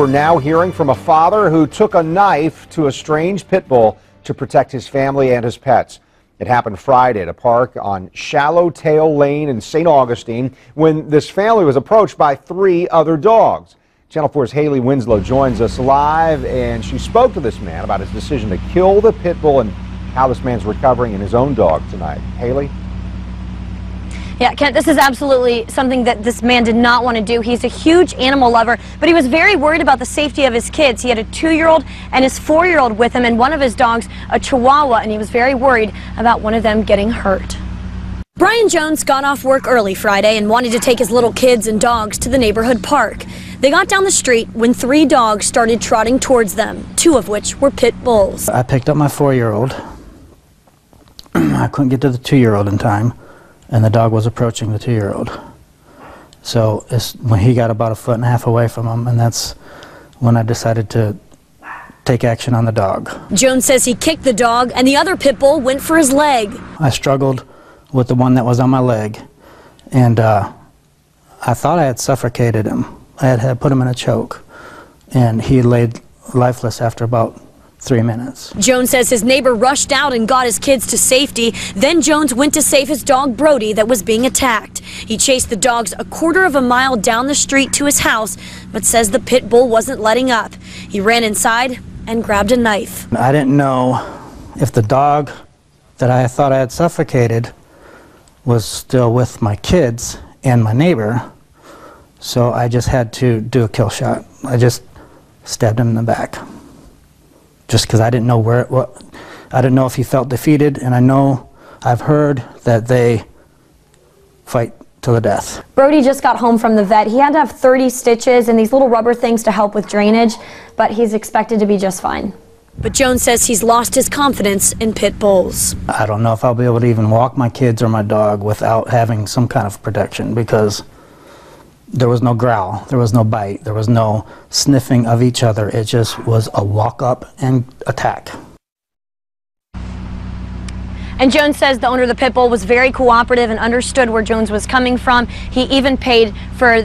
we're now hearing from a father who took a knife to a strange pit bull to protect his family and his pets. It happened Friday at a park on Shallowtail Lane in St. Augustine when this family was approached by 3 other dogs. Channel 4's Haley Winslow joins us live, and she spoke to this man about his decision to kill the pit bull and how this man's recovering in his own dog tonight. Haley? Yeah, Kent, this is absolutely something that this man did not want to do. He's a huge animal lover, but he was very worried about the safety of his kids. He had a 2-year-old and his 4-year-old with him, and one of his dogs, a Chihuahua, and he was very worried about one of them getting hurt. Brian Jones got off work early Friday and wanted to take his little kids and dogs to the neighborhood park. They got down the street when 3 dogs started trotting towards them, 2 of which were pit bulls. I picked up my 4-year-old. I couldn't get to the 2-year-old in time, and the dog was approaching the 2-year-old. So when he got about 1.5 feet away from him, and that's when I decided to take action on the dog. Jones says he kicked the dog, and the other pit bull went for his leg. I struggled with the one that was on my leg, and I thought I had suffocated him. I had put him in a choke, and he laid lifeless after about 3 minutes. Jones says his neighbor rushed out and got his kids to safety. Then Jones went to save his dog Brody that was being attacked. He chased the dogs 1/4 mile down the street to his house, but says the pit bull wasn't letting up. He ran inside and grabbed a knife. I didn't know if the dog that I thought I had suffocated was still with my kids and my neighbor, so I just had to do a kill shot. I just stabbed him in the back. Just because I didn't know I didn't know if he felt defeated, and I've heard that they fight to the death. Brody just got home from the vet. He had to have 30 stitches and these little rubber things to help with drainage, but he's expected to be just fine. But Jones says he's lost his confidence in pit bulls. I don't know if I'll be able to even walk my kids or my dog without having some kind of protection, because there was no growl, there was no bite, there was no sniffing of each other. It just was a walk up and attack. And Jones says the owner of the pit bull was very cooperative and understood where Jones was coming from. He even paid for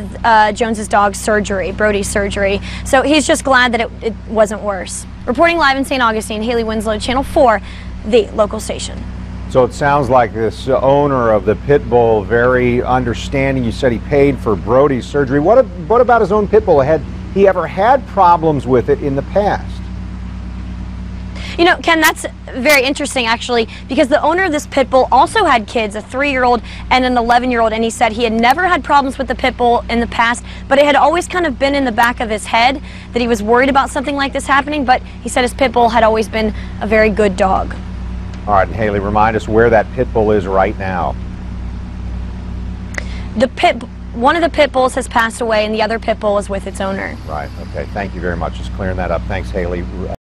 Jones's dog's surgery, Brody's surgery. So he's just glad that it wasn't worse. Reporting live in St. Augustine, Haley Winslow, Channel 4, the local station. So it sounds like this owner of the pit bull, very understanding. You said he paid for Brody's surgery. What about his own pit bull? Had he ever had problems with it in the past? You know, Ken, that's very interesting, actually, because the owner of this pit bull also had kids, a 3-year-old and an 11-year-old, and he said he had never had problems with the pit bull in the past, but it had always kind of been in the back of his head that he was worried about something like this happening, but he said his pit bull had always been a very good dog. All right, and Haley, remind us where that pit bull is right now. One of the pit bulls has passed away, and the other pit bull is with its owner. Right, okay, thank you very much. Just clearing that up. Thanks, Haley.